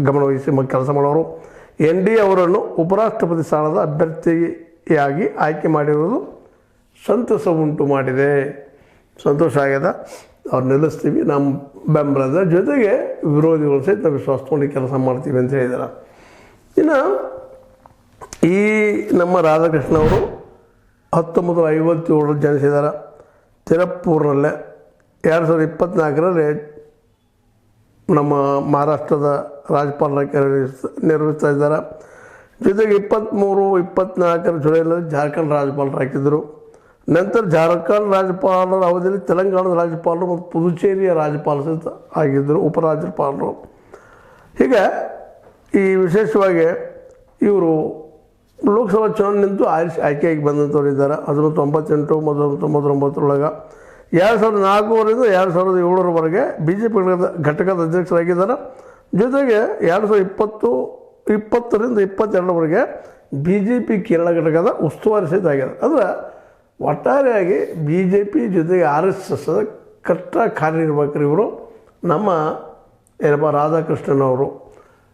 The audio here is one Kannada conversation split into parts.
ಗಮನವಹಿಸಿ ಕೆಲಸ ಮಾಡೋರು. ND ಅವರನ್ನು ಉಪರಾಷ್ಟ್ರಪತಿ ಸ್ಥಾನದ ಅಭ್ಯರ್ಥಿಯಾಗಿ ಆಯ್ಕೆ ಮಾಡಿರುವುದು ಸಂತಸ ಉಂಟು ಮಾಡಿದೆ. ಸಂತೋಷ ಆಗ್ಯದ. ಅವ್ರು ನಿಲ್ಲಿಸ್ತೀವಿ, ನಮ್ಮ ಬೆಂಬಲದ ಜೊತೆಗೆ ವಿರೋಧಿಗಳು ಸಹಿತ ವಿಶ್ವಾಸ ತೊಗೊಂಡು ಕೆಲಸ ಮಾಡ್ತೀವಿ ಅಂತ ಹೇಳಿದ್ದಾರೆ. ಇನ್ನು ಈ ನಮ್ಮ ರಾಧಾಕೃಷ್ಣ ಅವರು 1957 ಜನಿಸಿದ್ದಾರೆ. ತಿರುಪ್ಪೂರಿನಲ್ಲೇ 2024ರಲ್ಲಿ ನಮ್ಮ ಮಹಾರಾಷ್ಟ್ರದ ರಾಜ್ಯಪಾಲರಾಗಿ ನಿರ್ವಹಿಸ್ತಾ ಇದ್ದಾರೆ. ಜೊತೆಗೆ 23-24 ಜುಲೈನಲ್ಲಿ ಜಾರ್ಖಂಡ್ ರಾಜ್ಯಪಾಲರಾಗಿದ್ದರು. ನಂತರ ಜಾರ್ಖಂಡ್ ರಾಜ್ಯಪಾಲರ ಅವಧಿಯಲ್ಲಿ ತೆಲಂಗಾಣದ ರಾಜ್ಯಪಾಲರು ಮತ್ತು ಪುದುಚೇರಿಯ ರಾಜ್ಯಪಾಲ ಸಹಿತ ಆಗಿದ್ದರು, ಉಪರಾಜ್ಯಪಾಲರು. ಹೀಗೆ ಈ ವಿಶೇಷವಾಗಿ ಇವರು ಲೋಕಸಭಾ ಚುನಾವಣೆ ನಿಂತು ಆಯ್ಕೆಯಾಗಿ ಬಂದಂಥವ್ರು ಇದ್ದಾರೆ. 1998, 1999 2004ರಿಂದ 2007ರವರೆಗೆ BJP ಘಟಕದ ಅಧ್ಯಕ್ಷರಾಗಿದ್ದಾರೆ. ಜೊತೆಗೆ 2020ರಿಂದ 2022ರವರೆಗೆ BJP ಕೇರಳ ಘಟಕದ ಉಸ್ತುವಾರಿ ಸಹಿತ ಆಗಿದೆ. ಅಂದರೆ ಒಟ್ಟಾರೆಯಾಗಿ BJP ಜೊತೆಗೆ RSS ಕಟ್ಟ ಕಾರ್ಯನಿರ್ವಾಹಕರು ಇವರು ನಮ್ಮ ಏನಪ್ಪ ರಾಧಾಕೃಷ್ಣನ್ ಅವರು.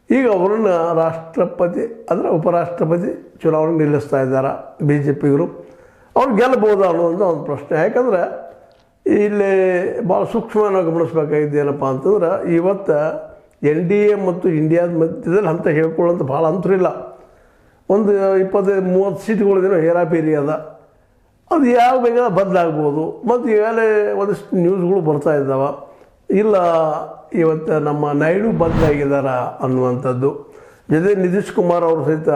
ಈಗ ಅವರನ್ನು ರಾಷ್ಟ್ರಪತಿ ಅಂದರೆ ಉಪರಾಷ್ಟ್ರಪತಿ ಚುನಾವಣೆ ನಿಲ್ಲಿಸ್ತಾ ಇದ್ದಾರೆ BJPಗರು. ಅವ್ರು ಗೆಲ್ಲಬಹುದಾ ಅನ್ನೋದು ಒಂದು ಪ್ರಶ್ನೆ. ಯಾಕಂದರೆ ಇಲ್ಲಿ ಭಾಳ ಸೂಕ್ಷ್ಮವಾಗಿ ಗಮನಿಸ್ಬೇಕಾಗಿದ್ದೇನಪ್ಪ ಅಂತಂದ್ರೆ ಇವತ್ತು NDA ಮತ್ತು ಇಂಡಿಯಾದ ಮಧ್ಯದಲ್ಲಿ ಅಂತ ಹೇಳ್ಕೊಳ್ಳೋಂಥ ಭಾಳ ಅಂತರಿಲ್ಲ. ಒಂದು 20-30 ಸೀಟ್ಗಳಿದೇನೋ ಹೇರಾಪೇರಿ ಅದ. ಅದು ಯಾವ ಬೇಗ ಬದಲಾಗ್ಬೋದು. ಮತ್ತು ಈಗಾಗಲೇ ಒಂದಿಷ್ಟು ನ್ಯೂಸ್ಗಳು ಬರ್ತಾ ಇದ್ದಾವೆ, ಇಲ್ಲ ಇವತ್ತು ನಮ್ಮ ನಾಯ್ಡು ಬದಲಾಗಿದ್ದಾರೆ ಅನ್ನುವಂಥದ್ದು. ಜೊತೆ ನಿತೀಶ್ ಕುಮಾರ್ ಅವರು ಸಹಿತ